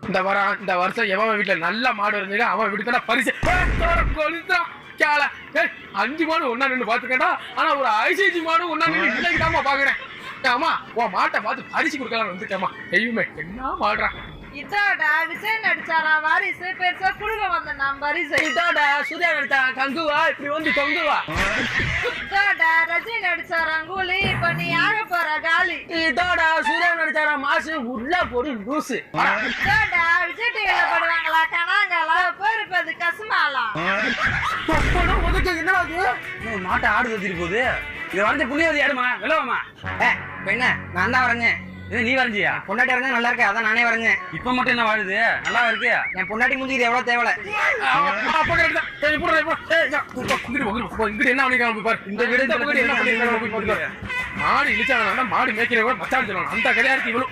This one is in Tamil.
இந்த வருஷம் எவன் வீட்டுல நல்ல மாடு இருந்தது அவன் வீட்டுக்கு பரிசு கொளுத்தான். 5 மாடு ஒன்னா நின்று பாத்துக்கடா. ஆனா ஒரு ஐசிசி மாடு ஒன்னா நின்று இன்னைக்கு தாமா பாக்குறேன். ஆமா உன் மாட்டை பார்த்து பரிசு கொடுக்கலாம் வந்துட்டேமா. தெய்வமே என்ன மாடுறா. இதோடா விஜய் நடிச்சாரா வாரிசு பெருசா குடுக்க வந்த நான் பரிசு. இதோட சூர்யா நடிச்சா கங்குவா இப்படி வந்து தொங்குவா. இதோடா ரஜினி நடிச்சாரா கூலி இப்ப நீ ஆக போற காலி. இதோட சூர்யா நடிச்சாரா மாசு உள்ள போடு லூசு. இதோடா விஜய் டிவில போடுவாங்களா கனாங்களா போயிருப்பது கசுமாலா. என்ன மாட்டை ஆடு வச்சிட்டு போகுது. இது வந்து புண்ணியவதி ஆடுமா விலவாமா. இப்ப என்ன நான் தான் வரைஞ்சேன். இது நீ வரைஞ்சியா? பொண்டாட்டி வரைஞ்சா நல்லா இருக்கு அதான் நானே வரைஞ்சேன். இப்ப மட்டும் என்ன வாழுது நல்லா இருக்கு. என் பொண்டாட்டி முடிஞ்சது எவ்வளவு தேவை. இந்த வீடு மாடு இழிச்சாங்க மாடு மேய்க்கிற கூட மச்சாடு சொல்லணும். அந்த கிடையாது இவ்வளவு